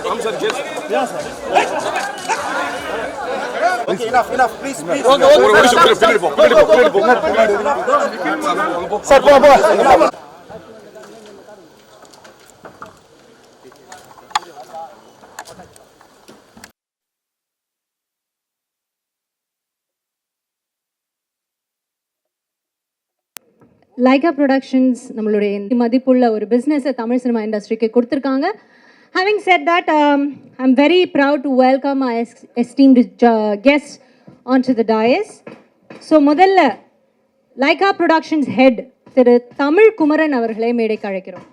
Ram sir, yes. Yeah, sir. Okay, enough, please. Sir, go. Laika Productions நம்மளுடைய மதிப்புள்ள ஒரு பிஸ்னஸை தமிழ் சினிமா இண்டஸ்ட்ரிக்கு கொடுத்துருக்காங்க. Having said that, I'm very proud to welcome our esteemed guests onto the dais. So முதல்ல Laika Productions head திரு தமிழ் குமரன் அவர்களை மேடைக்கு அழைக்கிறோம்.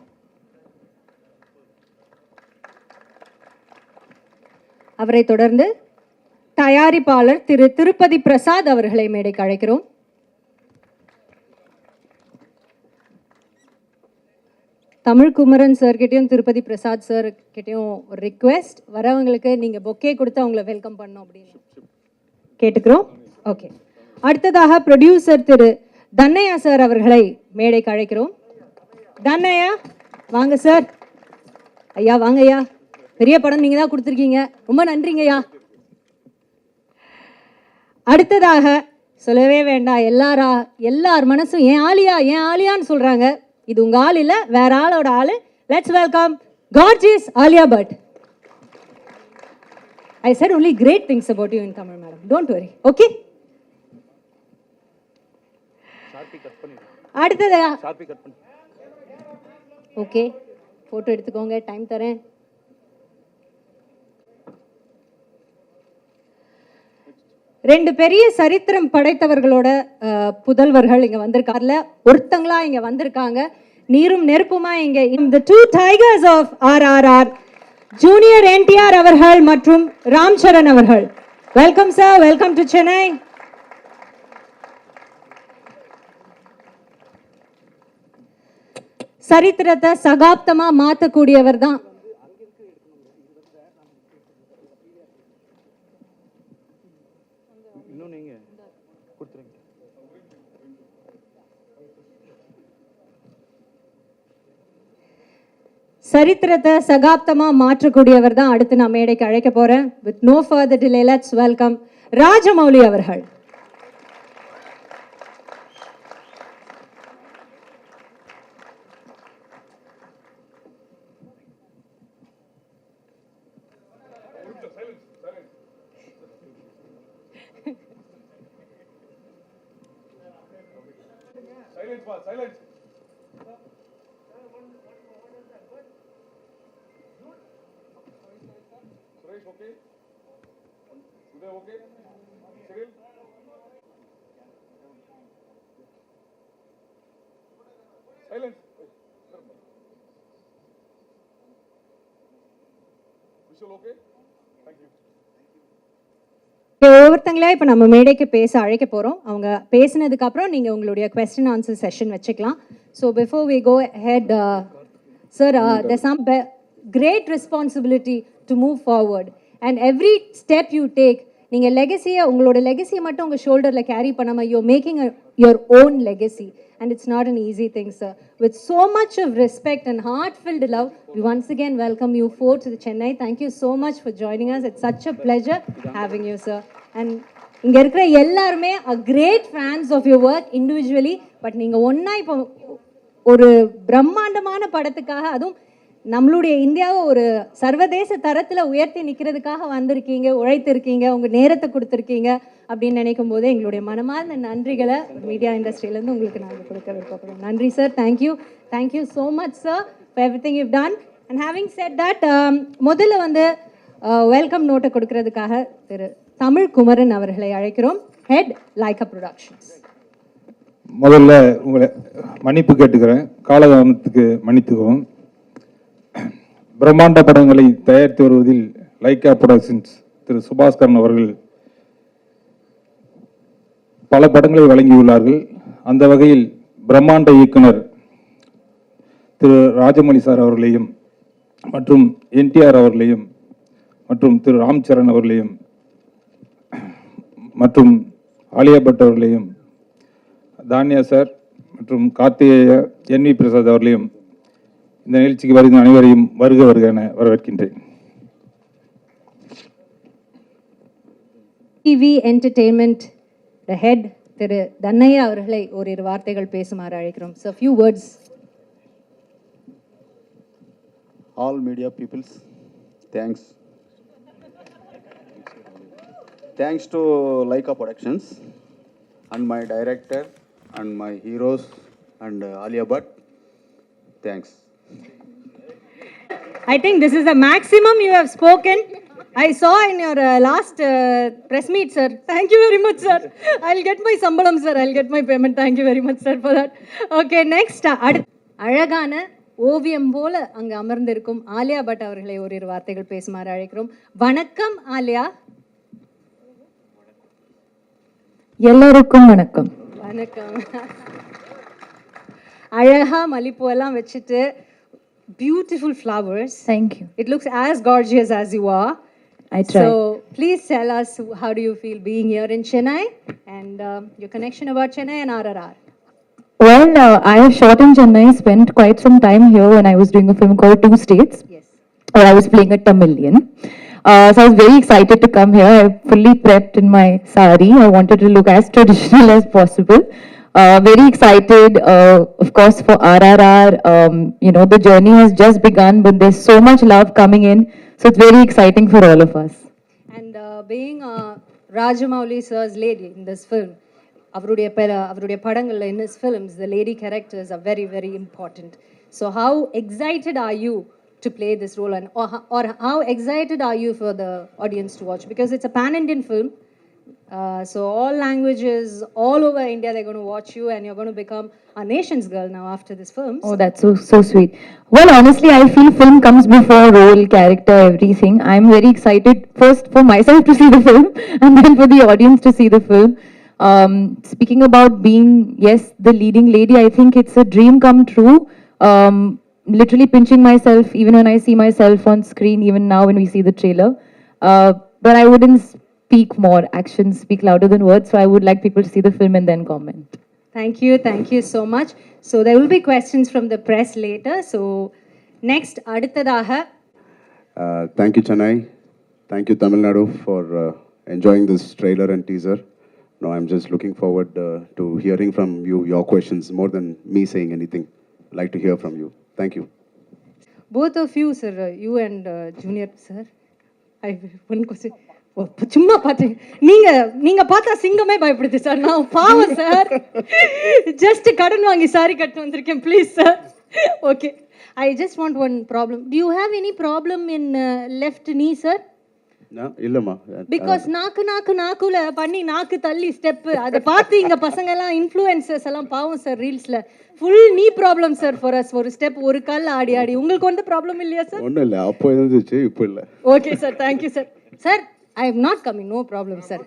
அவரை தொடர்ந்து தயாரிப்பாளர் திரு திருப்பதி பிரசாத் அவர்களை மேடைக்கு அழைக்கிறோம். தமிழ் குமரன் சார் கிட்டேயும் திருப்பதி பிரசாத் சார் கிட்டேயும் ஒரு ரிக்வெஸ்ட், வரவங்களுக்கு நீங்கள் பொக்கே கொடுத்து அவங்கள வெல்கம் பண்ணணும் அப்படின்னு கேட்டுக்கிறோம். ஓகே, அடுத்ததாக ப்ரொடியூசர் திரு தன்னையா சார் அவர்களை மேடைக்கு அழைக்கிறோம். தன்னையா வாங்க சார். ஐயா வாங்க ஐயா, பெரிய படம் நீங்கள் தான் கொடுத்துருக்கீங்க, ரொம்ப நன்றிங்கய்யா. அடுத்ததாக சொல்லவே வேண்டாம், எல்லார் மனசும் ஏன் ஆலியான்னு சொல்கிறாங்க. இது உங்க ஆள் இல்ல, வேற ஆளோட ஆளு. Let's welcome gorgeous Alia Bhatt. I said only great things about you in Tamil, madam. Don't worry. Okay? அடுத்தது ஓகே, போட்டோ எடுத்துக்கோங்க, டைம் தரேன். ரெண்டு பெரிய சரித்திரம் படைத்தவர்களோட புதல்வர்கள் இங்க வந்திருக்காருல, ஒருத்தங்களா இங்க வந்திருக்காங்க. நீரும் நெருப்புமா இங்க இந்த two tigers of RRR, junior NTR அவர்கள் மற்றும் ராம் சரண் அவர்கள். Welcome sir, welcome to Chennai. சரித்திரத்தை சகாப்தமா மாத்தக்கூடியவர் தான் சரித்திரத்தை சகாப்தமா மாற்றக்கூடியவர் தான் அடுத்து நான் மேடைக்கு அழைக்க போறேன். With no further delay, let's welcome Rajamouli அவர்கள். Silence. Suresh, okay? Today, okay? Cyril? Silence. Visual, okay? Thank you. ஒவ்வொருத்தங்களா இப்போ நம்ம மேடைக்கு பேச அழைக்க போகிறோம். அவங்க பேசினதுக்கு அப்புறம் நீங்கள் உங்களுடைய கொஸ்டின் ஆன்சர் செஷன் வச்சுக்கலாம். So before we go ahead, sir, there's some great responsibility to move forward and every step you take, நீங்கள் லெகசியை, உங்களோட லெகசியை மட்டும் உங்கள் ஷோல்டரில் கேரி பண்ணாமல் you're making your own legacy and it's not an easy thing, sir. With so much of respect and heart-filled love, we once again welcome you four to the Chennai. Thank you so much for joining us. It's such a pleasure having you, sir. And இங்கே இருக்கிற எல்லாருமே are great fans of your work individually, but நீங்கள் ஒன்றா இப்போ ஒரு பிரம்மாண்டமான படத்துக்காக, அதுவும் நம்மளுடைய இந்தியாவை ஒரு சர்வதேச தரத்தில் உயர்த்தி நிற்கிறதுக்காக வந்திருக்கீங்க, உழைத்திருக்கீங்க, உங்கள் நேரத்தை கொடுத்துருக்கீங்க அப்படின்னு நினைக்கும் போதே எங்களுடைய மனமார்ந்த நன்றிகளை மீடியா இண்டஸ்ட்ரியிலேருந்து உங்களுக்கு நாங்கள் கொடுக்க விருப்பப்படுறோம். நன்றி sir. Thank you so much sir for everything you done. And having set that, முதல்ல வந்து வெல்கம் நோட்டை கொடுக்கறதுக்காக திரு தமிழ் குமரன் அவர்களை அழைக்கிறோம், ஹெட் லைக்கா ப்ரொடக்ஷன்ஸ். முதல்ல உங்களை மன்னிப்பு கேட்டுக்கிறேன், காலதாமத்துக்கு மன்னித்துக்கவும். பிரம்மாண்ட படங்களை தயாரித்து வருவதில் லைக்கா ப்ரொடக்ஷன்ஸ் திரு சுபாஸ்கரன் அவர்கள் பல படங்களை வழங்கியுள்ளார்கள். அந்த வகையில் பிரம்மாண்ட இயக்குனர் திரு ராஜமௌலி சார் அவர்களையும் மற்றும் NTR அவர்களையும் மற்றும் திரு ராம் சரண் அவர்களையும் மற்றும் ஆலியா பட் அவர்களையும், தானியா சார் மற்றும் கார்த்திகேய NV பிரசாத் அவர்களையும் இந்த நிகழ்ச்சிக்கு வருகிற அனைவரையும் வருக என வரவேற்கின்றேன். டிவி என்டர்டெயின்மெண்ட் த ஹெட் திரு தன்னையா அவர்களை ஓரிரு வார்த்தைகள் பேசுமாறு அழைக்கிறோம். So few words. All media peoples, thanks. Thanks to Leica Productions and my director and my heroes and Alia Bhatt. Thanks. I think this is the maximum you have spoken. I saw in your last press meet, sir. Thank you very much, sir. I'll get my sambalam, sir. I'll get my payment. Thank you very much, sir, for that. Okay, next. அழகான ஓவியம் போல அங்கு அமர்ந்திருக்கும் Alia but அவர்களை ஓரிரு வார்த்தைகள் பேசுமாறு அழைக்கிறோம். வணக்கம் ஆலியா. எல்லாருக்கும் வணக்கம். வணக்கம். அழகா மல்லிப்பூ எல்லாம் வச்சுட்டு beautiful flowers. Thank you. It looks as gorgeous as you are. I try. So please tell us, how do you feel being here in Chennai and your connection about Chennai and RRR? Well, I have shot in Chennai, spent quite some time here when I was doing a film called Two States, Yes. where I was playing a Tamilian. So I was very excited to come here. I fully prepped in my sari. I wanted to look as traditional as possible. Very excited, of course, for RRR. You know, the journey has just begun, but there's so much love coming in. So it's very exciting for all of us. And being Rajamouli sir's lady in this film, அவருடைய படங்கள்ல in his films, the lady characters are very, very important. So how excited are you to play this role, and or how excited are you for the audience to watch? Because it's a pan-Indian film. So all languages, all over India, they're going to watch you, and you're going to become a nation's girl now after this film. Oh, that's so sweet. Well, honestly, I feel film comes before role, character, everything. I'm very excited first for myself to see the film, and then for the audience to see the film. Speaking about being, yes, the leading lady, I think it's a dream come true. Literally pinching myself even when I see myself on screen, even now when we see the trailer. But I wouldn't speak more. Actions speak louder than words. So I would like people to see the film and then comment. Thank you so much. So there will be questions from the press later. So next, அடுத்ததாக Thank you, Chennai. Thank you, Tamil Nadu, for enjoying this trailer and teaser. No, I'm just looking forward to hearing from you, your questions, more than me saying anything. I'd like to hear from you. Thank you. both of you, sir, you and Junior, sir. I one question. சும்மா பார்த்தேன் நீங்க பார்த்தா சிங்கமே பயப்படுது sir. நான் பாவம் sir, just கடன் வாங்கி sorry கட்டு வந்திருக்கேன். Please sir. Okay, I just want one problem. To you have any problem in left நீ சார்? இல்லம்மா, பிகாஸ் நாக்குல பண்ணி நாக்கு தள்ளி ஸ்டெப் அதை பார்த்து இங்க பசங்க எல்லாம் இன்ஃப்ளூயன்சர்ஸ் எல்லாம் பாவம் சார் ரீல்ஸ்ல ஃபுல் நீ ப்ராப்ளம் சார் ஃபார் அஸ். ஒரு ஸ்டெப் ஒரு கால் ஆடி உங்களுக்கு வந்து ப்ராப்ளம் இல்லையா சார்? ஒன்றும் இல்லை, அப்போ இருந்துச்சு, இப்போ இல்லை. Okay sir, thank you sir. Sir, I am not coming, no problem sir.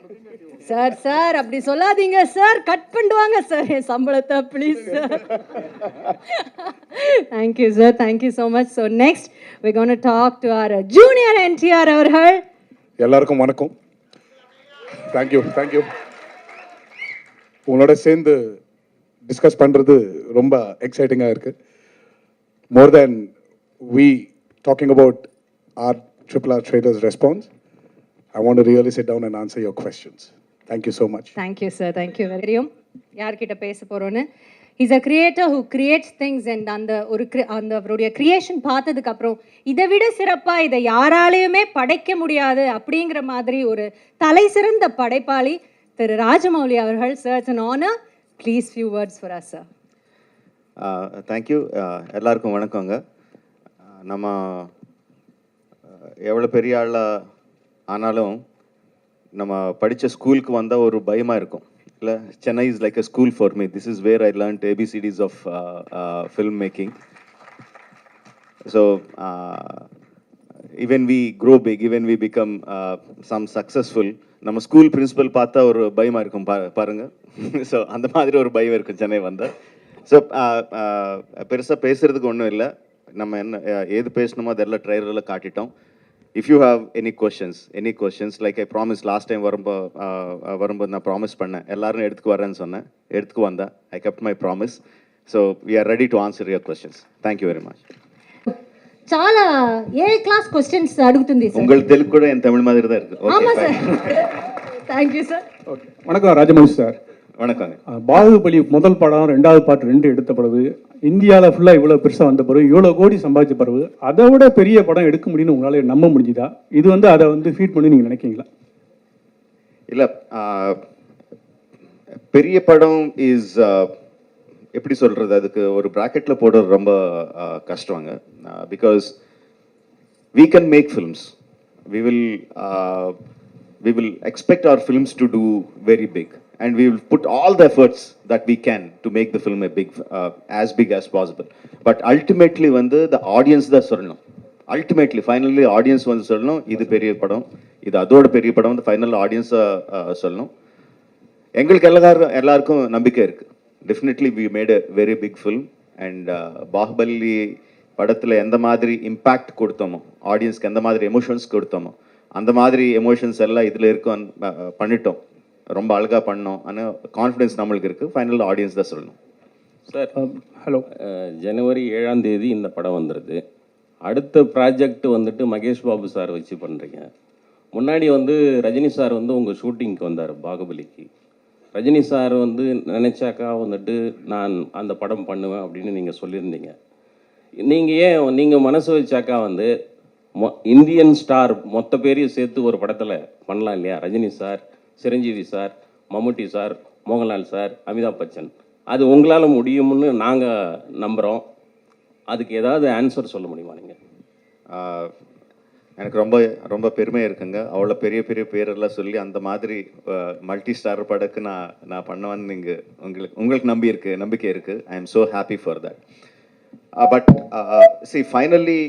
Sir அப்படி சொல்லாதீங்க சார், கட் பண்ணிடுவாங்க சார் என் சம்பளத்தை, please sir. Thank you sir, thank you so much. So next we're going to talk to our junior NTR அவர்கள். எல்லாருக்கும் வணக்கம். Thank you. உங்களோட சேர்ந்து டிஸ்கஸ் பண்ணுறது ரொம்ப எக்ஸைட்டிங்காக இருக்குது. மோர் தேன் we talking about our RRR traders response, I want to really sit down and answer your questions. Thank you so much. Thank you sir, thank you very much. யார்கிட்ட பேச போறோன்னு, he's a creator who creates things, and அந்த அவருடைய creation பார்த்ததுக்கு அப்புறம் இதை விட சிறப்பா இதை யாராலையுமே படைக்க முடியாது அப்படிங்கிற மாதிரி ஒரு தலை சிறந்த படைப்பாளி திரு ராஜமௌலி அவர்கள். Sir, it's an honor. Please few words for us sir. Thank you. எல்லாருக்கும் வணக்கங்க. நம்ம எவ்வளோ பெரிய ஆளாக ஆனாலும் நம்ம படித்த ஸ்கூலுக்கு வந்தால் ஒரு பயமாக இருக்கும் இல்லை? Chennai is like a school for me. This is where I learnt ABCDs of film making. So even we grow big, even we become some successful, நம்ம ஸ்கூல் பிரின்சிபல் பார்த்தா ஒரு பயமாக இருக்கும் பாருங்கள். ஸோ அந்த மாதிரி ஒரு பயம் இருக்கும் சென்னை வந்தால். ஸோ பெருசாக பேசுகிறதுக்கு ஒன்றும் இல்லை. நம்ம என்ன ஏது பேசணுமோ அதெல்லாம் ட்ரைலரில் காட்டிட்டோம். If you have any questions like I promise last time வரும்போது நான் ப்ராமிஸ் பண்ணேன் எல்லாரும் எடுத்துக்கு வரேன்னு சொன்னேன், எடுத்துக்கு வந்தேன். I kept my promise. So we are ready to answer your questions. Thank you very much. చాలా ఏ క్లాస్ క్వశ్చన్స్ అడుగుతుంది సార్. உங்களுக்கு తెలుగు కూడా என் தமிழ் மாதிரி தான் இருக்கு. ஆமா சார், தேங்க்யூ சார். ஓகே, வணக்கம் ராஜமௌழி சார். வணக்கங்க. பாகுபலி முதல் படம், ரெண்டாவது பார்ட் 2 எடுத்த பிறகு இந்தியாவில் ஃபுல்லாக இவ்வளோ பெருசாக வந்த பிறகு, இவ்வளோ கோடி சம்பாதிச்ச பிறகு அதை விட பெரிய படம் எடுக்க முடியும்னு உங்களால் நம்ப முடிஞ்சுதா? இது வந்து அதை வந்து ஃபீட் பண்ணி நீங்கள் நினைக்கிறீங்களா? இல்லை, பெரிய படம் இஸ் எப்படி சொல்கிறது, அதுக்கு ஒரு ப்ராக்கெட்டில் போடுறது ரொம்ப கஷ்டங்க. Because we can make films. We will expect our films to do very big, and we will put all the efforts that we can to make the film as big as possible. But ultimately வந்து the audience தான் சொல்லணும். Ultimately, finally audience வந்து சொல்லணும் இது பெரிய படம், இது அதோட பெரிய படம் வந்து ஃபைனல் ஆடியன்ஸ் சொல்லணும். எங்களுக்கு எல்லாருக்கும் நம்பிக்கை இருக்கு. Definitely we made a very big film, and Baahubali படத்தில் எந்த மாதிரி இம்பேக்ட் கொடுத்தோமோ, ஆடியன்ஸ்க்கு எந்த மாதிரி எமோஷன்ஸ் கொடுத்தோமோ, அந்த மாதிரி எமோஷன்ஸ் எல்லாம் இதில் இருக்கும் பண்ணிட்டோம். ரொம்ப அழகாக பண்ணோம். ஆனால் கான்ஃபிடென்ஸ் நம்மளுக்கு இருக்குது. ஃபைனல் ஆடியன்ஸ் தான் சொல்லணும். Sir, hello. ஜனவரி 7ஆம் தேதி இந்த படம் வந்துடுது. அடுத்த ப்ராஜெக்ட் வந்துட்டு மகேஷ் பாபு சார் வச்சு பண்ணுறீங்க. முன்னாடி வந்து ரஜினி சார் வந்து உங்கள் ஷூட்டிங்க்கு வந்தார் பாகுபலிக்கு. ரஜினி சார் வந்து நினச்சாக்கா வந்துட்டு நான் அந்த படம் பண்ணுவேன் அப்படின்னு நீங்கள் சொல்லியிருந்தீங்க. நீங்கள் மனசு வச்சாக்கா வந்து இந்தியன் ஸ்டார் மொத்த பேரையும் சேர்த்து ஒரு படத்தில் பண்ணலாம் இல்லையா? ரஜினி சார், சிரஞ்சீவி சார், மம்முட்டி சார், மோகன்லால் சார், அமிதாப் பச்சன். அது உங்களால் முடியும்னு நாங்கள் நம்புகிறோம். அதுக்கு ஏதாவது ஆன்சர் சொல்ல முடியுமா நீங்கள்? எனக்கு ரொம்ப ரொம்ப பெருமையாக இருக்குங்க. அவ்வளோ பெரிய பெரிய பேரெல்லாம் சொல்லி அந்த மாதிரி மல்டி ஸ்டார் படக்கு நான் பண்ணுவேன்னு நீங்கள் உங்களுக்கு நம்பிக்கை இருக்குது. I am so happy for that. But see, finally,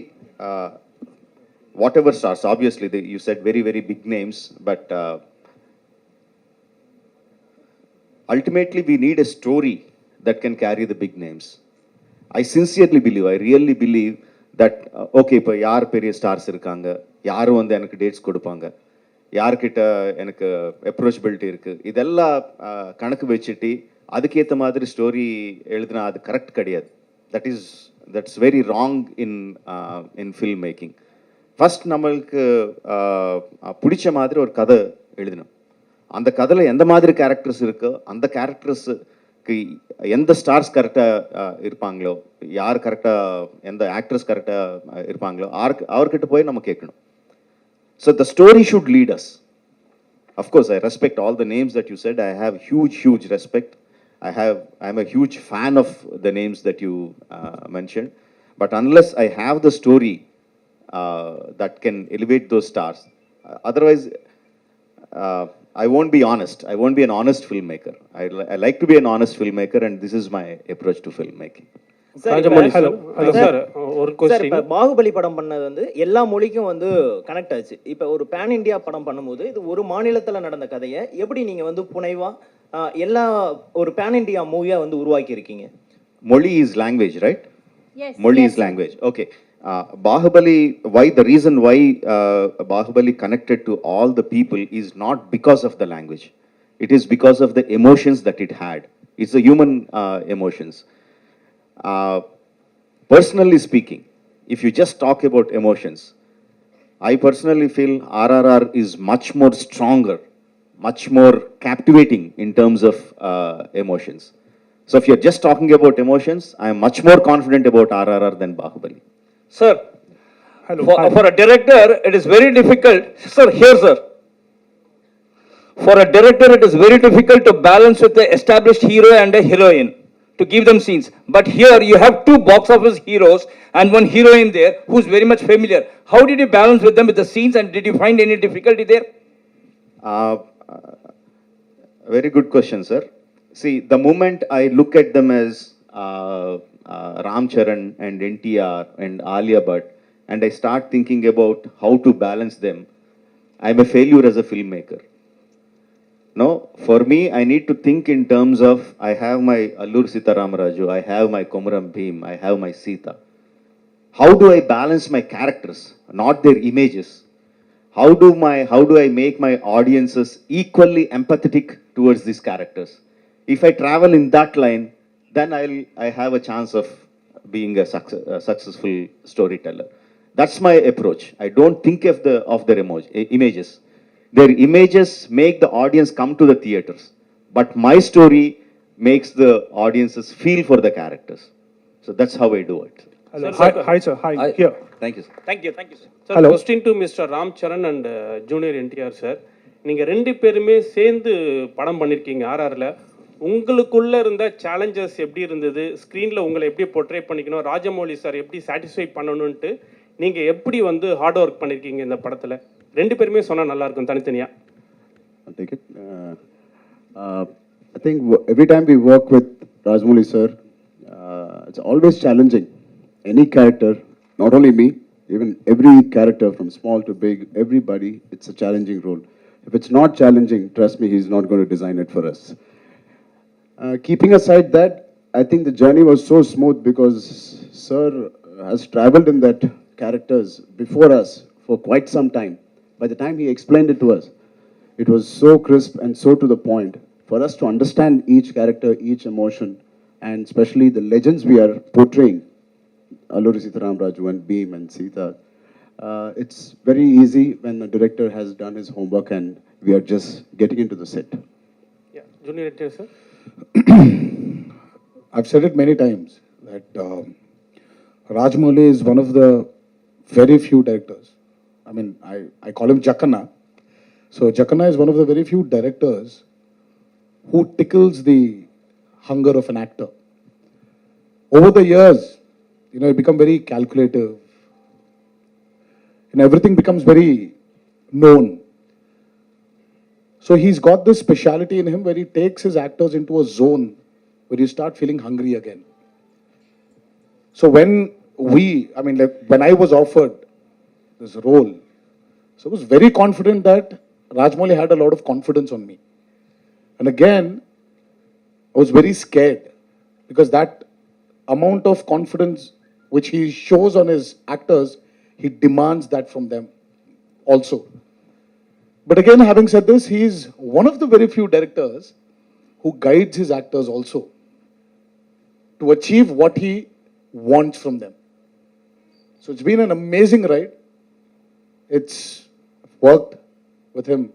whatever stars, obviously, you said very, very big names, but ultimately we need a story that can carry the big names. I sincerely believe, I really believe that, okay, இப்போ யார் பெரிய stars இருக்காங்க, யார் வந்து எனக்கு dates கொடுப்பாங்க, யார்கிட்ட எனக்கு அப்ரோச்சபிலிட்டி இருக்குது, இதெல்லாம் கணக்கு வச்சுட்டு அதுக்கேற்ற மாதிரி ஸ்டோரி எழுதுனா அது கரெக்ட் கிடையாது. That's very wrong in filmmaking. First நம்மளுக்கு பிடிச்ச மாதிரி ஒரு கதை எழுதணும். அந்த கதையில் எந்த மாதிரி கேரக்டர்ஸ் இருக்கோ, அந்த கேரக்டர்ஸுக்கு எந்த ஸ்டார்ஸ் கரெக்டாக இருப்பாங்களோ, யார் கரெக்டாக, எந்த ஆக்ட்ரஸ் கரெக்டாக இருப்பாங்களோ அவர்கிட்ட போய் நம்ம கேட்கணும். So the story should lead us. Of course I respect all the names that you said. I have huge respect. I'm a huge fan of the names that you mentioned, but unless I have the story that can elevate those stars, otherwise I won't be honest. I won't be an honest filmmaker. I like to be an honest filmmaker, and this is my approach to filmmaking. Hello sir, ஒரு sir, question. இப்போ பாகுபலி படம் பண்ணது வந்து எல்லா மொழிக்கும் வந்து connect ஆச்சு. இப்போ ஒரு பேன் இந்தியா படம் பண்ணும்போது இது ஒரு மாநிலத்தில் நடந்த கதையை எப்படி நீங்கள் வந்து புனைவா எல்லா ஒரு பேன் இந்தியா மூவியா வந்து உருவாக்கி இருக்கீங்க? Moli is language, right? Yes. Moli yes, is language. Okay. Bahubali, the reason why Bahubali connected to all the people is not because of the language. It is because of the emotions that it had. It's the human emotions. Personally speaking, if you just talk about emotions, I personally feel RRR is much more stronger, much more captivating in terms of emotions. So if you're just talking about emotions, I am much more confident about RRR than Bahubali. Sir, Hello. for a director, it is very difficult. Sir, here, sir. For a director, it is very difficult to balance with the established hero and a heroine to give them scenes. But here, you have two box office heroes and one heroine there who's very much familiar. How did you balance with them with the scenes, and did you find any difficulty there? Very good question, sir. See, the moment I look at them as Ram Charan and NTR and Alia Bhatt, and I start thinking about how to balance them, I'm a failure as a filmmaker. No, for me, I need to think in terms of, I have my Allur Sitaramaraju, I have my Komuram Bhim, I have my Sita. How do I balance my characters, not their images? How do I make my audiences equally empathetic towards these characters? If I travel in that line, then I have a chance of being a successful storyteller. That's my approach. I don't think of their images. their images make the audience come to the theaters, but my story makes the audiences feel for the characters. So that's how I do it. Hello. Hi, sir. Hi. Here. Thank you, sir. Thank you, sir. Sir Hello. Question to mister Ram Charan and junior NTR sir, நீங்கள் ரெண்டு பேருமே சேர்ந்து படம் பண்ணியிருக்கீங்க ஆர்ஆரில். உங்களுக்குள்ளே இருந்த challenges எப்படி இருந்தது, ஸ்க்ரீனில் உங்களை எப்படி போர்ட்ரே பண்ணிக்கணும், ராஜமௌலி சார் எப்படி சாட்டிஸ்ஃபை பண்ணணுன்ட்டு நீங்கள் எப்படி வந்து ஹார்ட் ஒர்க் பண்ணியிருக்கீங்க இந்த படத்தில்? ரெண்டு பேருமே சொன்னால் நல்லாயிருக்கும் தனித்தனியாக. I'll take it. I think every time we work with Rajamouli sir, it's always challenging. Any character, not only me, even every character from small to big, everybody, it's a challenging role. If it's not challenging, trust me, he's not going to design it for us. Keeping aside that, I think the journey was so smooth because sir has traveled in that characters before us for quite some time. By the time he explained it to us, it was so crisp and so to the point for us to understand each character, each emotion, and especially the legends we are portraying, Alluri Sitaram Raju and Beam and Sita. It's very easy when the director has done his homework and we are just getting into the set. Junior NTR sir. I've said it many times that Rajamouli is one of the very few directors. I mean, I call him Jackana. So Jackana is one of the very few directors who tickles the hunger of an actor. Over the years, you know, you become very calculative. You know, everything becomes very known. So he's got this speciality in him where he takes his actors into a zone where you start feeling hungry again. So when when I was offered this role, so I was very confident that Rajamouli had a lot of confidence on me. And again, I was very scared because that amount of confidence which he shows on his actors, he demands that from them also. But again, having said this, he is one of the very few directors who guides his actors also to achieve what he wants from them. So it's been an amazing ride. It's worked with him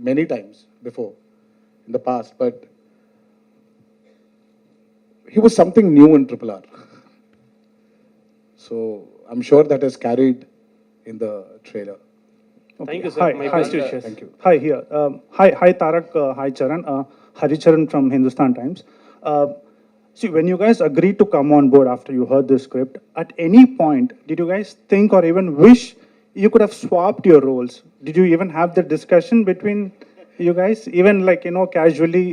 many times before in the past, but he was something new in RRR. So I'm sure that has carried in the trailer. Thank you, sir. My best wishes. Thank you. Hi, here. Hi, Tarak. Hi, Charan. Haricharan from Hindustan Times. See, when you guys agreed to come on board after you heard the script, at any point, did you guys think or even wish you could have swapped your roles? Did you even have the discussion between you guys? Even like, you know, casually?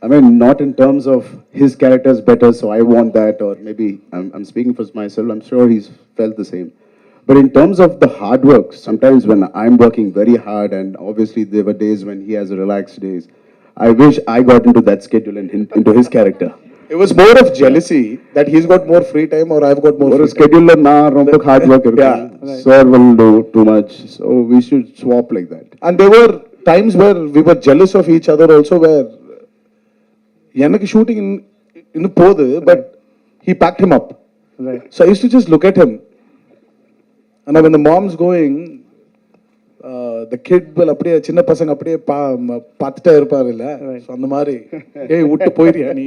I mean, not in terms of his character is better, so I want that, or maybe I'm speaking for myself, I'm sure he's felt the same. But in terms of the hard work, sometimes when I'm working very hard, and obviously there were days when he has relaxed days, I wish I got into that schedule and into his character. It was more of jealousy that he's got more free time or I've got more Or free a time. schedule na romba hard work Yeah, sir will do too much, so we should swap like that. And there were times where we were jealous of each other also, where எனக்கு shooting in போது, but he packed him up. Right. So I used to just look at him. And when the mom's going, the kid will அப்படியே சின்ன பசங்க அப்படியே பார்த்துட்டே இருப்பாரு இல்ல, so அந்த மாதிரி ஏய் விட்டு போயிரியா நீ,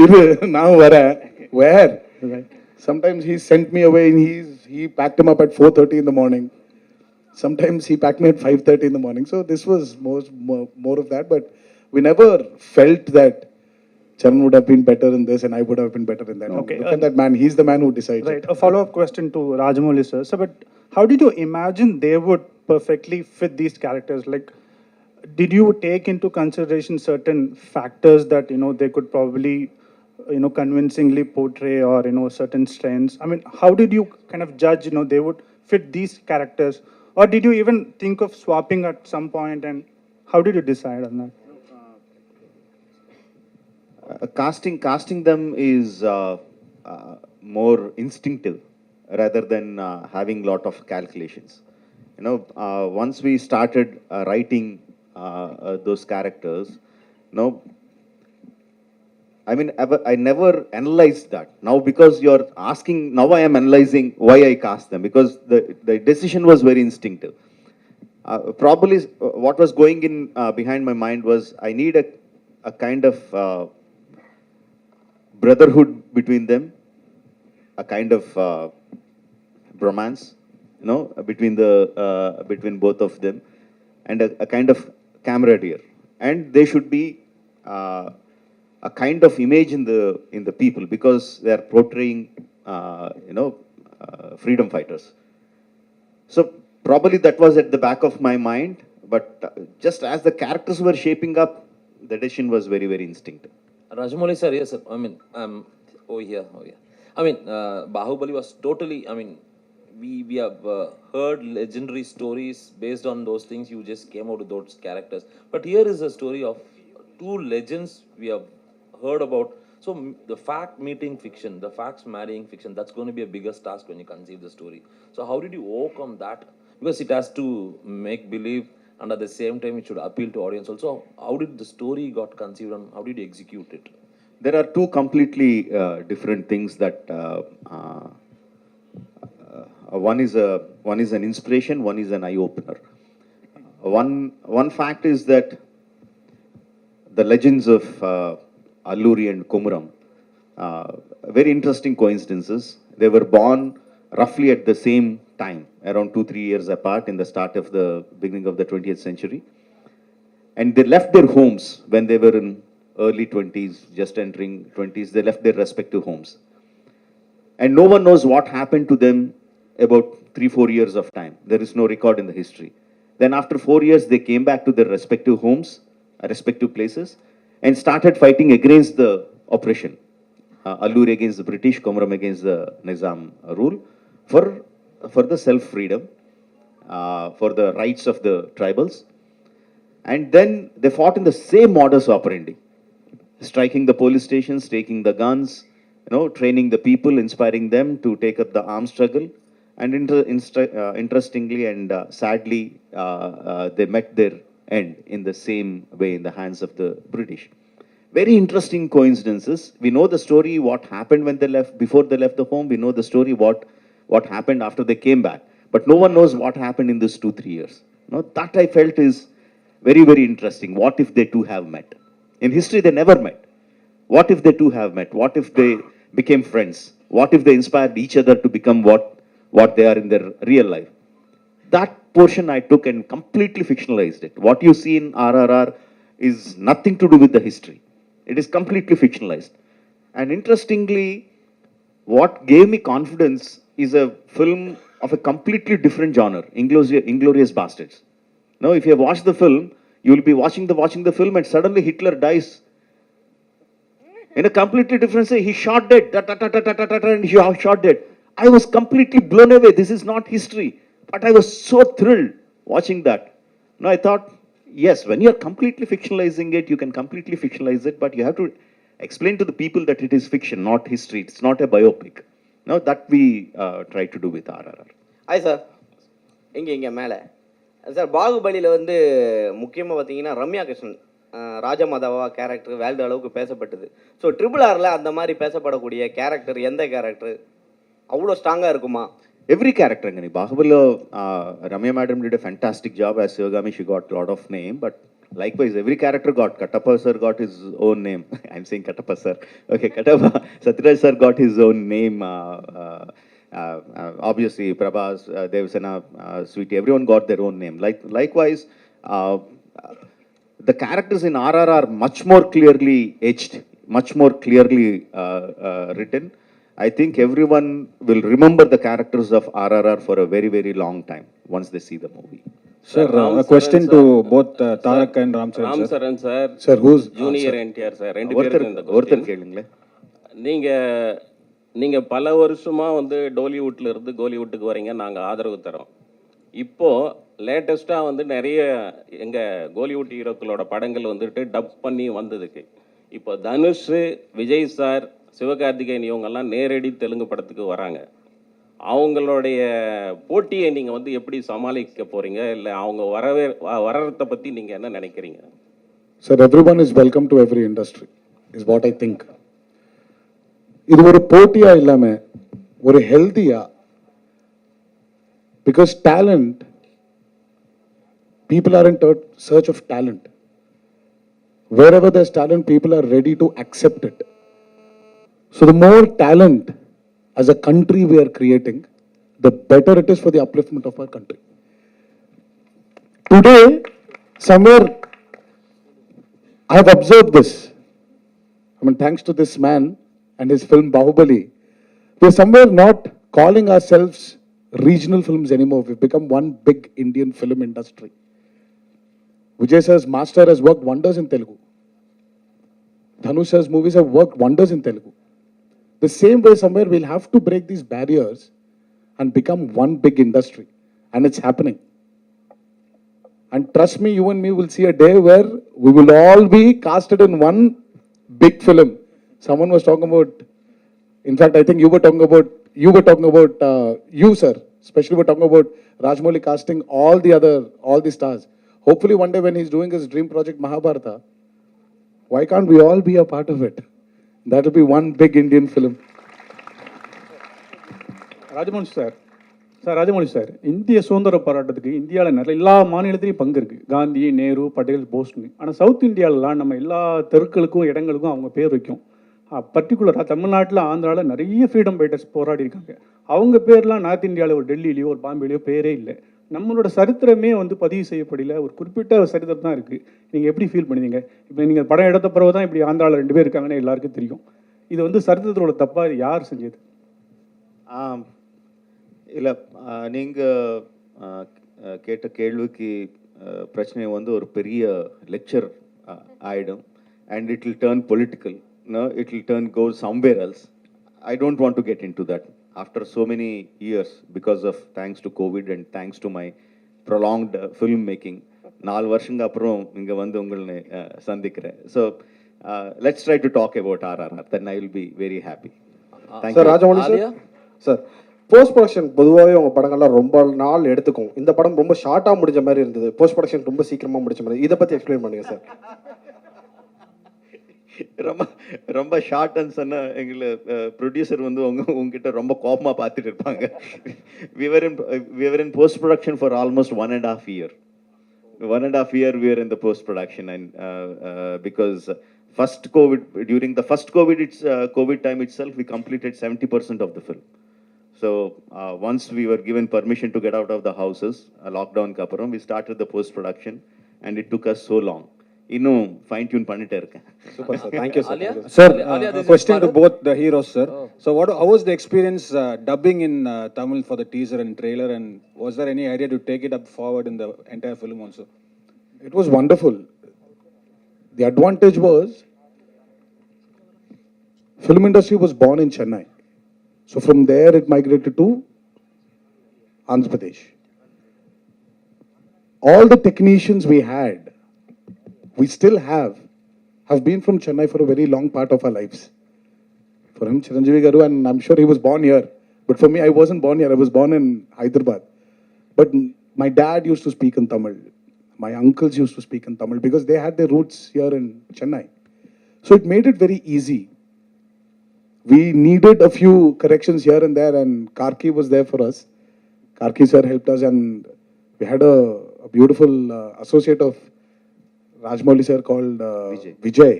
இரு நான் வரேன். Where? Sometimes he sent me away and he packed him up at 4:30 in the morning. Sometimes he packed me at 5:30 in the morning. So this was more of that, but we never felt that Charan would have been better in this and I would have been better in that. Okay. Look at that man, he's the man who decides. Right. A follow-up question to Rajamouli sir. So, but how did you imagine they would perfectly fit these characters? Like, did you take into consideration certain factors that, you know, they could probably, you know, convincingly portray, or, you know, certain strengths? I mean, how did you kind of judge, you know, they would fit these characters? Or did you even think of swapping at some point, and how did you decide on that? Casting them is more instinctive rather than having lot of calculations. You know, once we started writing those characters, you know, I never analyzed that. Now, because you're asking, now I am analyzing why I cast them, because the decision was very instinctive. Probably what was going in behind my mind was I need a kind of brotherhood between them, a kind of bromance, you know, between both of them, and a kind of camaraderie, and they should be a kind of image in the people because they are portraying freedom fighters. So probably that was at the back of my mind, but just as the characters were shaping up, the decision was very, very instinctive. Rajamouli sir, yes sir. I mean, oh yeah. I mean, Bahubali was totally, I mean, we have heard legendary stories based on those things. You just came out with those characters. But here is a story of two legends we have heard about. So the fact meeting fiction, the facts marrying fiction, that's going to be a biggest task when you conceive the story. So how did you overcome that? Because it has to make believe, and at the same time it should appeal to audience also. How did the story got conceived and how did you execute it? There are two completely different things that one is an inspiration, one is an eye opener. One fact is that the legends of Alluri and Komuram, very interesting coincidences. They were born roughly at the same time, around 2-3 years apart in the start of the beginning of the 20th century. And they left their homes when they were in early 20s, just entering 20s. They left their respective homes. And no one knows what happened to them about 3-4 years of time. There is no record in the history. Then after 4 years, they came back to their respective homes, respective places, and started fighting against the oppression. Alluri against the British, Komuram against the Nizam rule, for the self-freedom, for the rights of the tribals. And then they fought in the same modus operandi, striking the police stations, taking the guns, training the people, inspiring them to take up the armed struggle. And interestingly and sadly, they met their end in the same way in the hands of the British. Very interesting coincidences. We know the story, what happened when they left, before they left the home. We know the story, what happened after they came back. But no one knows what happened in these 2-3 years. That I felt is very, very interesting. What if they two have met? In history, they never met. What if they two have met? What if they became friends? What if they inspired each other to become what they are in their real life? That portion I took and completely fictionalized it. What you see in RRR is nothing to do with the history. It is completely fictionalized. And interestingly, what gave me confidence is a film of a completely different genre, Inglourious Bastards. Now, if you have watched the film, you will be watching the film and suddenly Hitler dies in a completely different way. He shot dead, and he shot dead. I was completely blown away. This is not history. But I was so thrilled watching that. Now I thought, yes, when you're completely fictionalizing it, you can completely fictionalize it, but you have to explain to the people that it is fiction, not history. It's not a biopic. Now that we try to do with RRR. Hi sir, இங்கே மேலே sir, பாகுபலியில் வந்து முக்கியமாக பார்த்தீங்கன்னா Ramya Krishnan ராஜமாதாவா character world அளவுக்கு பேசப்பட்டது. So RRRல அந்த மாதிரி பேசப்படக்கூடிய கேரக்டர் எந்த கேரக்டர் அவ்வளோ ஸ்ட்ராங்காக இருக்குமா? Every character, Angani. Bahubali, Ramya madam did a fantastic job as Shivagami. She got a lot of name, but likewise, every character got. Katappa sir got his own name. I'm saying Katappa sir. Okay, Katappa. Satyaraj sir got his own name. Obviously, Prabhas, Devsena, Sweetie, everyone got their own name. Likewise, the characters in RRR are much more clearly etched, much more clearly written. I think everyone will remember the characters of RRR for a very, very long time once they see the movie. Sir, a question to both Tarak and Ram Charan sir. Charan sir. Sir, who's Junior NTR sir. ரெண்டு பேரும் இந்த question. கேளுங்களேன். நீங்க பல வருஷமா வந்து டோலிவுட்ல இருந்து கோலிவுட்டுக்கு வரீங்க, நாங்க ஆதரவு தரோம். இப்போ லேட்டஸ்டா வந்து நிறைய எங்க கோலிவுட் ஹீரோக்களோட படங்கள் வந்துட்டு டப் பண்ணி வந்ததுக்கு இப்போ தனுஷ், விஜய் சார், சிவகார்த்திகேயன் இவங்கெல்லாம் நேரடி தெலுங்கு படத்துக்கு வராங்க. அவங்களுடைய போட்டியை நீங்கள் வந்து எப்படி சமாளிக்க போகிறீங்க, இல்லை அவங்க வர்றதை பற்றி நீங்கள் என்ன நினைக்கிறீங்க? Sir, everyone is welcome to every industry, is what I think. இது ஒரு போட்டியா இல்லாம ஒரு ஹெல்தியா, because talent people are in search of talent. Wherever there's talent, people are ready to accept it. So the more talent as a country we are creating, the better it is for the upliftment of our country. Today, somewhere, I have observed this. I mean, thanks to this man and his film Bahubali, we're somewhere not calling ourselves regional films anymore. We've become one big Indian film industry. Vijay sir's Master has worked wonders in Telugu. Dhanush sir's movies have worked wonders in Telugu. The same way, somewhere we'll have to break these barriers and become one big industry. And it's happening. And trust me, you and me will see a day where we will all be casted in one big film. Someone was talking about, in fact, I think you were talking about, you sir, especially were talking about Rajamouli casting all the stars. Hopefully one day when he's doing his dream project Mahabharata, why can't we all be a part of it? That will be one big Indian film. Rajamouli sir இந்திய சுதந்திர போராட்டத்துக்கு இந்தியாவில் நிறைய எல்லா மாநிலத்திலையும் பங்கு இருக்குது. காந்தி, நேரு, பட்டேல், போஸ்ட்னு. ஆனால் சவுத் இந்தியாவிலாம் நம்ம எல்லா தெருக்களுக்கும் இடங்களுக்கும் அவங்க பேர் வைக்கும். பர்டிகுலராக தமிழ்நாட்டில், ஆந்திராவில் நிறைய ஃப்ரீடம் ஃபைட்டர்ஸ் போராடி இருக்காங்க. அவங்க பேர்லாம் நார்த் இந்தியாவில் ஒரு டெல்லியிலையோ ஒரு பாம்பேலையோ பேரே இல்லை. நம்மளோட சரித்திரமே வந்து பதிவு செய்யப்படல. ஒரு குறிப்பிட்ட சரித்திரம் தான் இருக்குது. நீங்கள் எப்படி ஃபீல் பண்ணுவீங்க? இப்போ நீங்கள் படம் எடுத்த பிறகு தான் இப்படி ஆந்திராவில் 2 பேர் இருக்காங்கன்னு எல்லாருக்கும் தெரியும். இது வந்து சரித்திரத்தோட தப்பாக யார் செஞ்சது? இல்லை, நீங்கள் கேட்ட கேள்விக்கு பிரச்சனை வந்து ஒரு பெரிய லெக்சர் ஆகிடும். And it will turn political. It will go somewhere else. I don't want to get into that. After so many years, because of thanks to COVID and thanks to my prolonged film making, 4 வருஷங்க அப்புறம் இங்கே வந்து உங்களை சந்திக்கிறேன். So let's try to talk about RRR. Then I will be very happy. Thank you. Rajamouli sir, post production பொதுவாகவே உங்கள் படங்கள்லாம் ரொம்ப நாள் எடுத்துக்கும். இந்த படம் ரொம்ப ஷார்ட்டாக முடிஞ்ச மாதிரி இருந்தது. போஸ்ட் ப்ரொடக்ஷன் ரொம்ப சீக்கிரமாக முடிச்ச மாதிரி. இதை பற்றி எக்ஸ்பிளைன் பண்ணுங்கள் சார். ரொம்ப ஷார்ட்னு சொன்னால் எங்களை ப்ரொடியூசர் வந்து உங்ககிட்ட ரொம்ப கோபமாக பார்த்துட்டு இருப்பாங்க. we were in post production for almost 1.5 years. 1.5 years we were in the post production, and because during the first COVID time itself, we completed 70% of the film. So once we were given permission to get out of the houses, lockdown ku appuram, we started the post production, and it took us so long. இன்னும் fine tune பண்ணிட்டே இருக்கேன். Super sir, thank you sir. Sir, question to both the heroes, sir. So how was the experience dubbing in Tamil for the teaser and trailer, and was there any idea to take it up forward in the entire film also? It was wonderful. The advantage was, film industry was born in Chennai. So from there it migrated to Andhra Pradesh. All the technicians we still have been from Chennai for a very long part of our lives. For him, Chiranjeevi Garu, and I'm sure he was born here. But for me, I wasn't born here. I was born in Hyderabad. But my dad used to speak in Tamil. My uncles used to speak in Tamil because they had their roots here in Chennai. So it made it very easy. We needed a few corrections here and there, and Karki was there for us. Karki sir helped us, and we had a beautiful associate of Rajamouli sir called Vijay.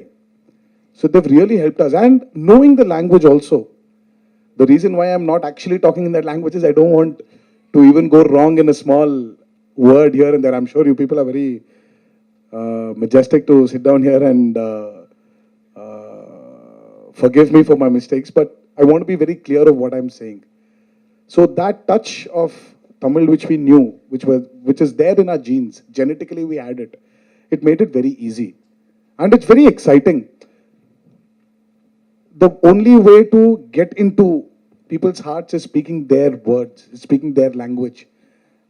So they've really helped us. And knowing the language also. The reason why I'm not actually talking in that language is I don't want to even go wrong in a small word here and there. I'm sure you people are very majestic to sit down here and forgive me for my mistakes, but I want to be very clear of what I'm saying. So that touch of Tamil which we knew, which is there in our genes, genetically we had it. It made it very easy. And it's very exciting. The only way to get into people's hearts is speaking their words, speaking their language.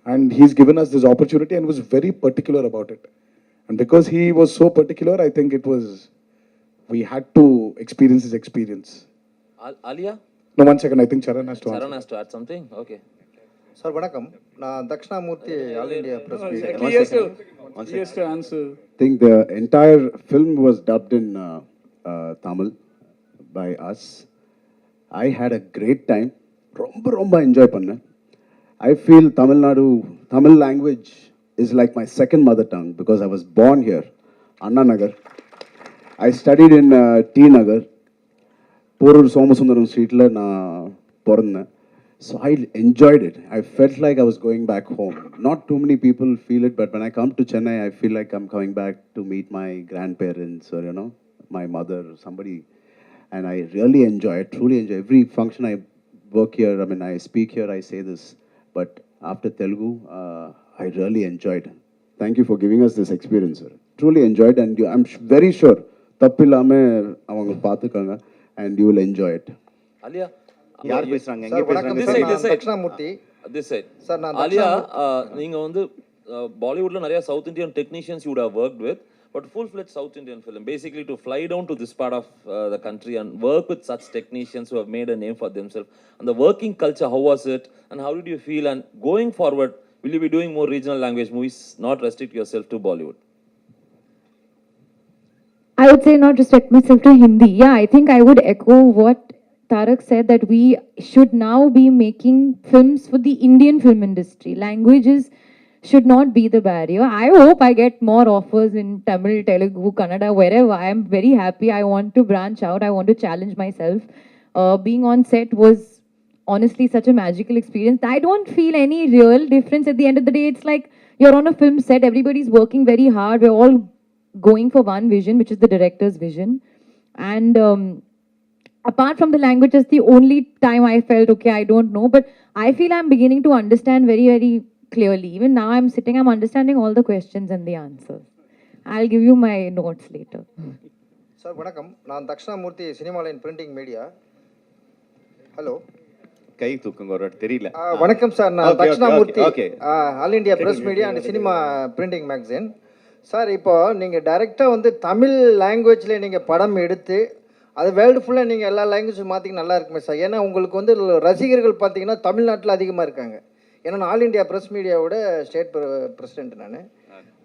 And he's given us this opportunity and was very particular about it. And because he was so particular, I think we had to experience his experience. Alia? No, one second. I think Charan has to answer. Charan has to add something? Okay. Sir வணக்கம், நான் Dakshinamurthy, all India press meet. He has to answer. I think the entire film was dubbed in Tamil by us. I had a great time. ரொம்ப enjoy பண்ணேன். I feel Tamil language is like my second mother tongue because I was born here, Anna Nagar. I studied in T Nagar, Porur Somasundaram Street la na porna. So I enjoyed it. I felt like I was going back home. Not too many people feel it, but when I come to Chennai, I feel like I'm coming back to meet my grandparents or, you know, my mother, somebody. And I really enjoy it, truly enjoy every function I work here. I mean, I speak here, I say this. But after Telugu, I really enjoyed. Thank you for giving us this experience, sir. Truly enjoyed, and I'm very sure தப்பில்லாம அவங்க பார்த்துக்காங்க, and you will enjoy it. Alia, யார் பேசுறாங்க? எங்க பேசுறாங்க? Dakshinamurthy this side. Sir நான் Alia, நீங்க வந்து பாலிவுட்ல நிறைய south Indian technicians you would have worked with, but full-fledged South Indian film, basically to fly down to this part of the country and work with such technicians who have made a name for themselves. And the working culture, how was it? And how did you feel? And going forward, will you be doing more regional language movies, not restrict yourself to Bollywood? I would say not restrict myself to Hindi. Yeah, I think I would echo what Tarak said, that we should now be making films for the Indian film industry. Languages should not be the barrier. I hope I get more offers in Tamil, Telugu, Kannada, wherever. I am very happy. I want to branch out. I want to challenge myself. Being on set was honestly such a magical experience. I don't feel any real difference. At the end of the day, it's like you're on a film set. Everybody's working very hard. We're all going for one vision, which is the director's vision. And apart from the language, it's the only time I felt, okay, I don't know. But I feel I'm beginning to understand very, very clearly. Even now I'm sitting, I'm understanding all the questions and the answers. I'll give you my notes later. Sir வணக்கம், நான் Dakshinamurthy cinema line printing media. Hello, கை தூக்குங்க ஒரு வாட்டி, தெரியல. வணக்கம் sir, நான் Dakshinamurthy, all India press media and cinema printing magazine. Sir, இப்போ நீங்கள் டைரெக்டாக வந்து தமிழ் லாங்குவேஜில் நீங்கள் படம் எடுத்து அது வேர்ல்டு ஃபுல்லாக நீங்கள் எல்லா லாங்குவேஜும் மாற்றிக்க நல்லா இருக்குமே சார். ஏன்னா உங்களுக்கு வந்து ரசிகர்கள் பார்த்தீங்கன்னா தமிழ்நாட்டில் அதிகமாக இருக்காங்க. ஏன்னா நான் ஆல் இண்டியா ப்ரெஸ் மீடியாவோட ஸ்டேட் பிரசிடென்ட் நான்.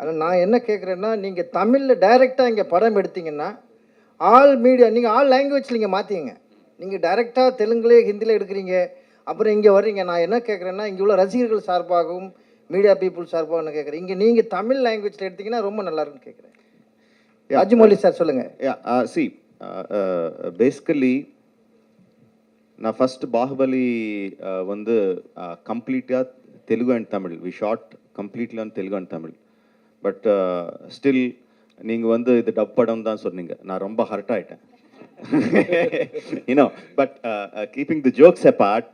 அதில் நான் என்ன கேட்குறேன்னா, நீங்கள் தமிழில் டைரெக்டாக இங்கே படம் எடுத்தீங்கன்னா ஆல் மீடியா நீங்கள் ஆல் லாங்குவேஜில் நீங்கள் மாற்றிங்க. நீங்கள் டைரெக்டாக தெலுங்குலேயே ஹிந்தியில் எடுக்கிறீங்க, அப்புறம் இங்கே வர்றீங்க. நான் என்ன கேட்குறேன்னா, இங்கே உள்ள ரசிகர்கள் சார்பாகவும் மீடியா பீப்புள் சார்பாக என்ன கேட்குறேன், இங்கே நீங்கள் தமிழ் லாங்குவேஜில் எடுத்தீங்கன்னா ரொம்ப நல்லா இருக்குன்னு கேட்குறேன். ராஜமௌலி சார் சொல்லுங்கள். சி பேசிக்கலி நான் ஃபஸ்ட் பாகுபலி வந்து கம்ப்ளீட்டாக Telugu and Tamil, we shot completely on Telugu and Tamil. But still நீங்கள் வந்து இது டப் படம் தான் சொன்னீங்க, நான் ரொம்ப ஹர்ட் ஆகிட்டேன். You know, but keeping the jokes abort,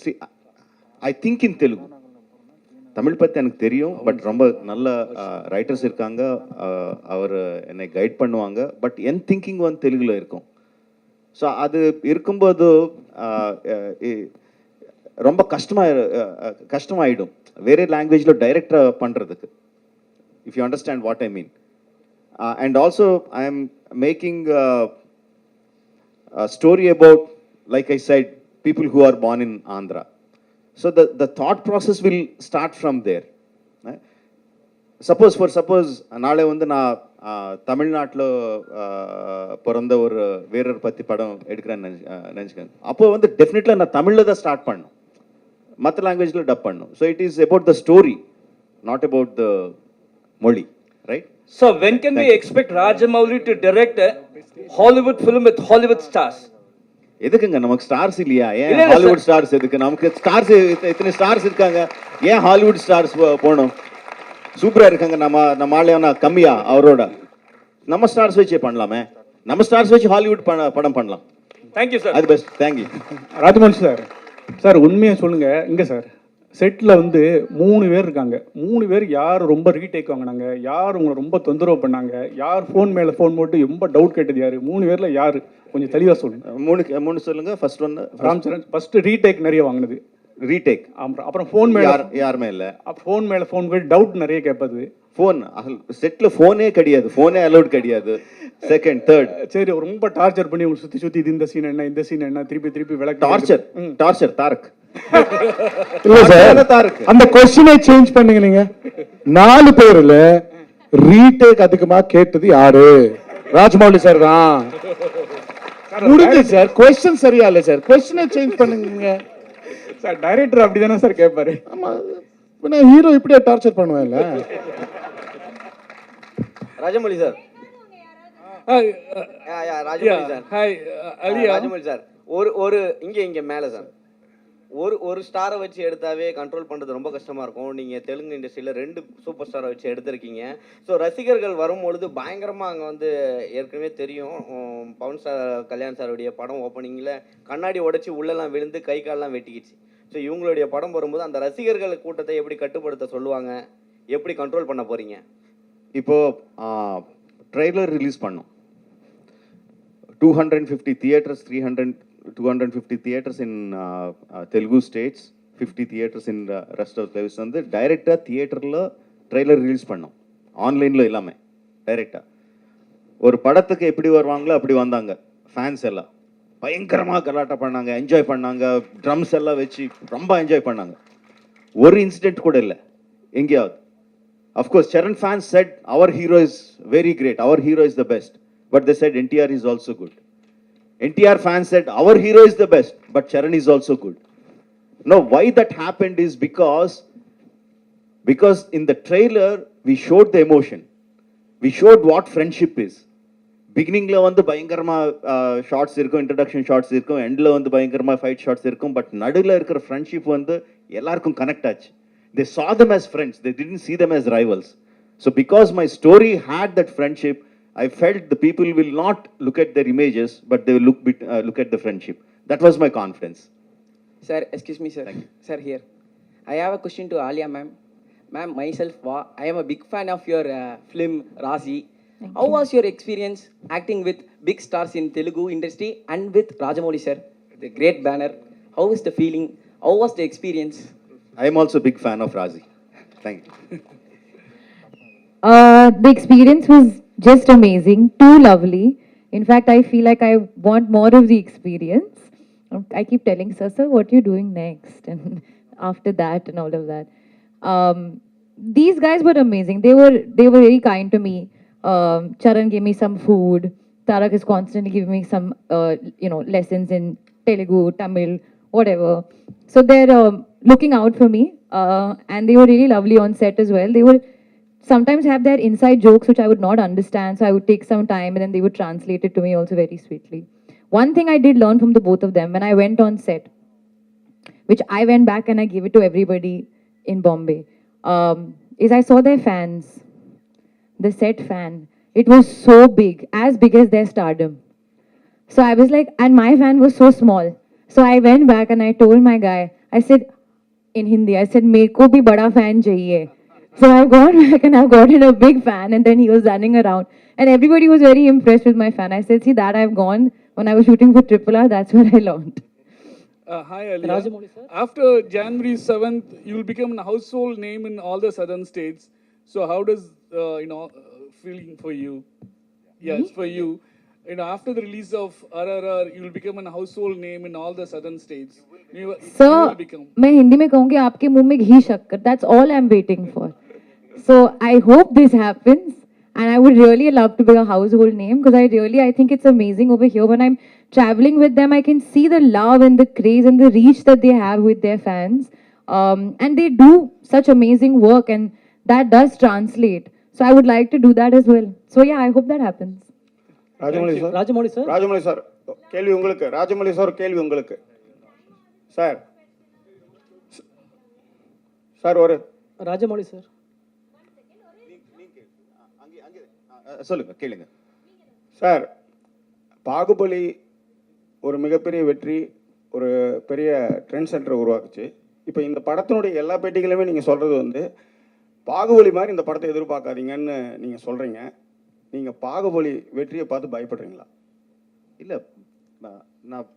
C I think in Telugu. Tamil பற்றி எனக்கு தெரியும், பட் ரொம்ப நல்ல ரைட்டர்ஸ் இருக்காங்க, அவர் என்னை கைட் பண்ணுவாங்க. பட் என் திங்கிங் வந்து தெலுங்குல இருக்கும். ஸோ அது இருக்கும்போது ரொம்ப கஷ்டமாயிடும் வேறு லாங்குவேஜில் டைரக்டாக பண்ணுறதுக்கு, if you understand what I mean. And also I am making story about, like I said, people who are born in Andhra. So the thought process will start from there. Suppose நாளை வந்து நான் தமிழ்நாட்டில் பிறந்த ஒரு வீரர் பற்றி படம் எடுக்கிறேன்னு நினச்சிக்கேன். அப்போ வந்து டெஃபினெட்லாக நான் தமிழில் தான் ஸ்டார்ட் பண்ணணும், மற்ற லாங்குவேஜில் டப் பண்ணணும். So it is about the story, not about the மொழி, right? So when can we expect Rajamouli to direct a Hollywood film with Hollywood stars? எதுக்குங்க நமக்கு ஸ்டார்ஸ் இல்லையா? ஏன் ஹாலிவுட் ஸ்டார்ஸ் எதுக்கு? நமக்கு ஸ்டார்ஸ் இத்தனை ஸ்டார்ஸ் இருக்காங்க, ஏன் ஹாலிவுட் ஸ்டார்ஸ் போகணும்? சூப்பரா இருக்காங்க. நம்ம ஆளையா கம்மியா அவரோட? நம்ம ஸ்டார்ஸ் வச்சே பண்ணலாமே, நம்ம ஸ்டார்ஸ் வச்சு ஹாலிவுட் படம் பண்ணலாம். Thank you sir. அது best. Thank you. Rajamouli sir. Sir உண்மையாக சொல்லுங்க, இங்கே சார் செட்டில் வந்து 3 பேர் இருக்காங்க. 3 பேர் யார் ரொம்ப ரீடேக் வாங்கினாங்க, யார் உங்களை ரொம்ப தொந்தரவு பண்ணாங்க, யார் ஃபோன் மேலே ஃபோன் போட்டு ரொம்ப டவுட் கேட்டது யார்? 3 பேரில் யார்? கொஞ்சம் தெளிவாக சொல்லுங்க. 3 சொல்லுங்க. First one Ram Charan. First retake நிறைய வாங்கினது. ரீடேக். அப்புறம் ஃபோன் மேலே யாருமே இல்லை. ஃபோன் மேலே ஃபோன் போய் டவுட் நிறைய கேட்பது. ஃபோன் செட்டில் ஃபோனே கிடையாது, ஃபோனே அலௌட் கிடையாது. செகண்ட், தேர்ட், சரி ரொம்ப டார்ச்சர் பண்ணி உங்களை சுற்றி இது இந்த சீன் என்ன, இந்த சீன் என்ன, திருப்பி விளக்கு. டார்ச்சர் தாரக். இல்ல சார், அந்த கொஸ்டினை சேஞ்ச் பண்ணுங்க. நீங்க 4 பேர்ல ரீடேக் அதிகமா கேட்டது யாரு? ராஜமௌலி சார் தான். முடிஞ்சு சார், கொஸ்டின் சரியா இல்ல சார், கொஸ்டினை சேஞ்ச் பண்ணுங்க சார். டைரக்டர் அப்படிதானே சார் கேட்பாரு? ஆமா, இப்போ நான் ஹீரோ இப்படியே டார்ச்சர் பண்ணுவேன்ல. Rajamouli sir. Rajamouli sir. Hi, Rajamouli sir, ஒரு இங்க மேலே சார், ஒரு ஸ்டாரை வச்சு எடுத்தாவே கண்ட்ரோல் பண்ணுறது ரொம்ப கஷ்டமாக இருக்கும். நீங்கள் தெலுங்கு இண்டஸ்ட்ரியில் 2 சூப்பர் ஸ்டாரை வச்சு எடுத்திருக்கீங்க. ஸோ ரசிகர்கள் வரும்பொழுது பயங்கரமாக அங்கே வந்து ஏற்கனவே தெரியும், பவன் சார் கல்யாண் சாருடைய படம் ஓப்பனிங்கில் கண்ணாடி உடைச்சி உள்ளெல்லாம் விழுந்து கை காலெலாம் வெட்டிக்கிச்சு. ஸோ இவங்களுடைய படம் வரும்போது அந்த ரசிகர்கள் கூட்டத்தை எப்படி கட்டுப்படுத்த சொல்லுவாங்க, எப்படி கண்ட்ரோல் பண்ண போகிறீங்க? இப்போது ட்ரெய்லர் ரிலீஸ் பண்ணோம். 250 theatres, 250 theatres in Telugu states, 50 theatres in the rest of the place. வந்து டைரெக்டாக தியேட்டரில் ட்ரெய்லர் ரிலீஸ் பண்ணோம், ஆன்லைனில் எல்லாமே டைரெக்டாக. ஒரு படத்துக்கு எப்படி வருவாங்களோ அப்படி வந்தாங்க. ஃபேன்ஸ் எல்லாம் பயங்கரமாக கலாட்டா பண்ணாங்க, என்ஜாய் பண்ணாங்க, ட்ரம்ஸ் எல்லாம் வச்சு ரொம்ப என்ஜாய் பண்ணாங்க. ஒரு இன்சிடென்ட் கூட இல்லை எங்கேயாவது. அஃப்கோர்ஸ் சரண் ஃபேன்ஸ் செட் அவர் ஹீரோ இஸ் வெரி கிரேட், அவர் hero is the best, but they said NTR is also good. NTR fans said our hero is the best, but Charan is also good. Now, why that happened is because in the trailer we showed the emotion, we showed what friendship is. Beginning la vandu bayangarama shots irukum, introduction shots irukum, end la vandu bayangarama fight shots irukum, but nadula irukra friendship vandu ellarkum connect aachu. They saw them as friends, they didn't see them as rivals. So because my story had that friendship, I felt the people will not look at their images, but they will look at the friendship. That was my confidence. Sir, excuse me, sir. Sir, here. I have a question to Alia, ma'am. Ma'am, myself, I am a big fan of your film, Razi. How was your experience acting with big stars in Telugu industry and with Rajamouli, sir? The great banner. How is the feeling? How was the experience? I am also a big fan of Razi. Thank you. The experience was just amazing, too lovely. In fact, I feel like I want more of the experience. I keep telling sir, what are you doing next? And after that and all of that. These guys were amazing. They were very kind to me. Charan gave me some food. Tarak is constantly giving me some, lessons in Telugu, Tamil, whatever. So they're looking out for me. And they were really lovely on set as well. They were sometimes have their inside jokes which I would not understand, so I would take some time and then they would translate it to me also very sweetly. One thing I did learn from the both of them when I went on set, which I went back and I gave it to everybody in Bombay, is I saw their fans, the set fan. It was so big as their stardom. So I was like, and my fan was so small. So I went back and I told my guy, I said in Hindi, I said, "Mereko bhi bada fan chahiye." So I've gone back and I've gotten a big fan, and then he was running around. And everybody was very impressed with my fan. I said, see, that I've gone when I was shooting for RRR, that's where I learned. Hi, Alia. After January 7th, you will become a household name in all the southern states. So how does, feeling for you? Yes, for you. After the release of RRR, you will become a household name in all the southern states. So, मैं हिंदी में कहूँगी आपके मुंह में घी शक्कर. That's all I'm waiting for. So I hope this happens, and I would really love to be a household name because I think it's amazing over here. When I'm traveling with them, I can see the love and the craze and the reach that they have with their fans, and they do such amazing work, and that does translate. So I would like to do that as well. So yeah, I hope that happens. Rajamouli sir கேள்வி உங்களுக்கு. Rajamouli sir கேள்வி உங்களுக்கு. Sir ஒரு Rajamouli, sir. சொல்லுங்க, கேளுங்க sir. Baahubali ஒரு மிகப்பெரிய வெற்றி, ஒரு பெரிய ட்ரெண்ட் சென்டரை உருவாக்குச்சு. இப்போ இந்த படத்தினுடைய எல்லா பேட்டிகளுமே நீங்கள் சொல்கிறது வந்து பாகுபலி மாதிரி இந்த படத்தை எதிர்பார்க்காதீங்கன்னு நீங்கள் சொல்கிறீங்க. நீங்கள் பாகுபலி வெற்றியை பார்த்து பயப்படுறீங்களா? இல்லை, நான்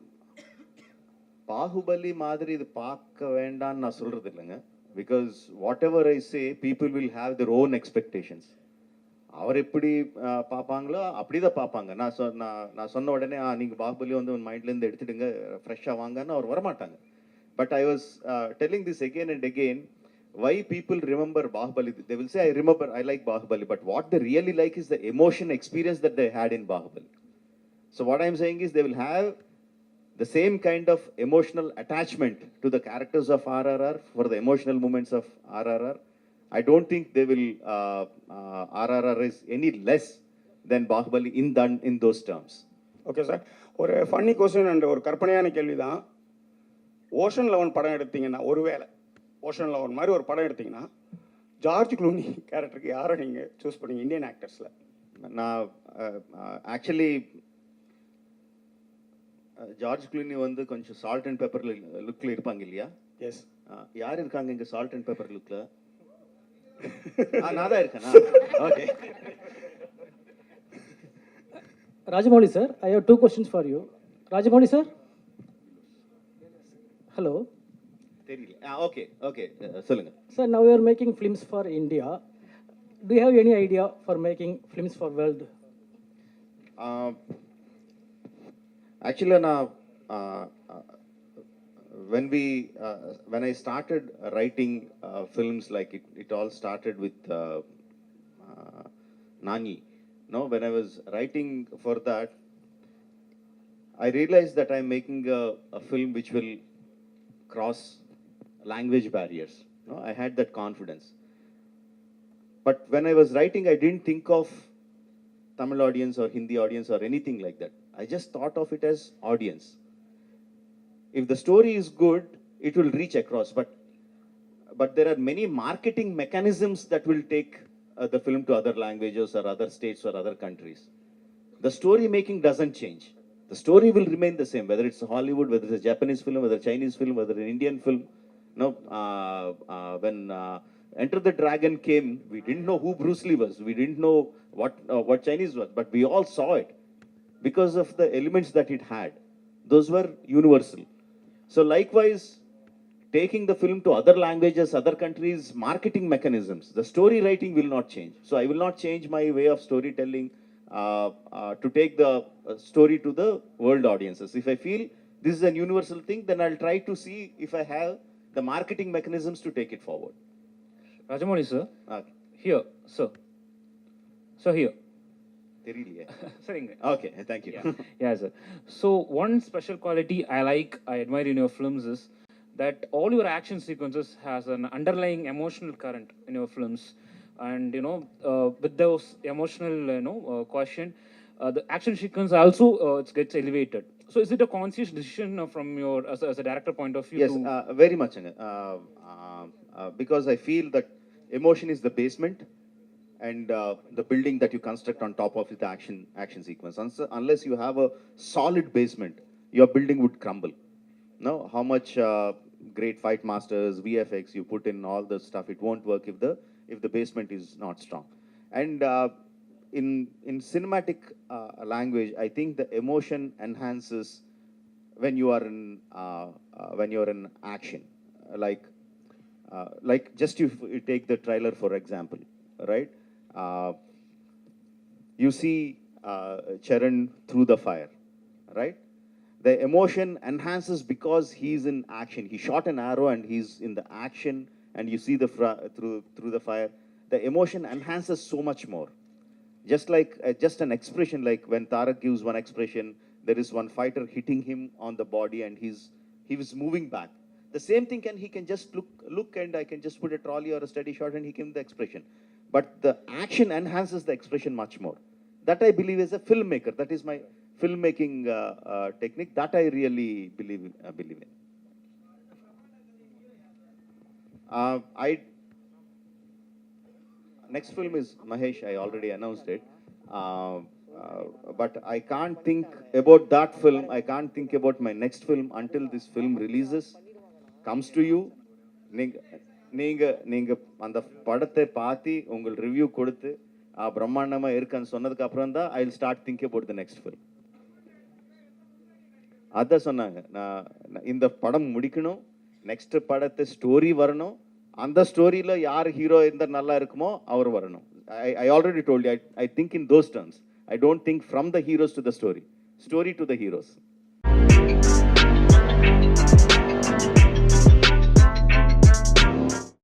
பாகுபலி மாதிரி இது பார்க்க வேண்டான்னு நான் சொல்கிறது இல்லைங்க. Because what ever I say, people will have their own expectations. அவர் எப்படி பார்ப்பாங்களோ அப்படி தான் பார்ப்பாங்க. நான் சொன்ன உடனே நீங்கள் பாகுபலி வந்து மைண்ட்லேருந்து எடுத்துடுங்க, ஃப்ரெஷ்ஷாக வாங்கன்னு அவர் வரமாட்டாங்க. But I was telling this again and again, why people remember Bahubali. They will say, I like Bahubali, but what they really like is the emotion experience that they had in Bahubali. So what I'm saying is they will have the same kind of emotional attachment to the characters of RRR for the emotional moments of RRR. I don't think they will, RRR is any less than Bahubali in those terms. Okay sir, ஒரு funny question and ஒரு கற்பனையான கேள்வி தான். Ocean 11 படம் எடுத்தீங்கன்னா, ஒருவேளை ocean 11 மாதிரி ஒரு படம் எடுத்தீங்கன்னா, ஜார்ஜ் க்ளூனி கேரக்டருக்கு யாரை நீங்கள் சூஸ் பண்ணீங்க இந்தியன் ஆக்டர்ஸில்? நான் ஆக்சுவலி ஜார்ஜ் க்ளூனி வந்து கொஞ்சம் சால்ட் அண்ட் பெப்பர் லுக்கில் இருப்பாங்க இல்லையா? எஸ். யார் இருக்காங்க இங்கே சால்ட் அண்ட் பெப்பர் லுக்கில்? நான் தான் இருக்கேன். Okay. Rajamouli sir, I have two questions for you. Rajamouli sir? Hello? Okay, சொல்லுங்க. Sir, now you are making films for India. Do you have any idea for making films for world? Actually, when I started writing films, like it all started with Nani. No, when I was writing for that, I realized that I'm making a film which will cross language barriers. No, I had that confidence. But when I was writing, I didn't think of Tamil audience or Hindi audience or anything like that. I just thought of it as audience. If the story is good, it will reach across. But there are many marketing mechanisms that will take the film to other languages or other states or other countries. The story making doesn't change. The story will remain the same, whether it's Hollywood, whether it's a Japanese film, whether a Chinese film, whether an Indian film. No, when Enter the Dragon came, we didn't know who Bruce Lee was. We didn't know what Chinese was, but we all saw it because of the elements that it had. Those were universal. So likewise, taking the film to other languages, other countries, marketing mechanisms, the story writing will not change. So I will not change my way of storytelling to take the story to the world audiences. If I feel this is a universal thing, then I'll try to see if I have the marketing mechanisms to take it forward. Rajamouli sir, here, sir. So here. Okay, thank you. Yeah, sir. So one special quality I admire in your films is that all your action sequences has an underlying emotional current in your films, and with those emotional quotient, the action sequence also it gets elevated. So is it a conscious decision from your as a director point of view? Yes, very much. Because I feel that emotion is the basement and the building that you construct on top of the action sequence. Unless you have a solid basement, your building would crumble. No, how much great fight masters, VFX you put in all the stuff, it won't work if the basement is not strong. And in cinematic language, I think the emotion enhances when you are in action. Like just you take the trailer for example, right? You see Charan through the fire, right? The emotion enhances because he's in action. He shot an arrow and he's in the action, and you see through the fire. The emotion enhances so much more. Just like just an expression, like when Tarak gives one expression, there is one fighter hitting him on the body and he was moving back. The same thing he can just look and I can just put a trolley or a steady shot and he gives the expression. But the action enhances the expression much more. That I believe as a filmmaker. That is my filmmaking technique. That I really believe in. Next film is Mahesh. I already announced it. But I can't think about that film. I can't think about my next film until this film releases, comes to you. நீங்க அந்த படத்தை பார்த்து உங்கள் review கொடுத்து பிரம்மாண்டமா இருக்குன்னு சொன்னதுக்கு அப்புறம் தான் I will start think about the next film. அதான் சொன்னாங்க, நான் இந்த படம் முடிக்கணும், நெக்ஸ்ட் படத்தை ஸ்டோரி வரணும், அந்த ஸ்டோரியில யார் ஹீரோ இருந்தா நல்லா இருக்குமோ அவர் வரணும். I already told you, I think in those terms. I don't think from the heroes to the story to the heroes.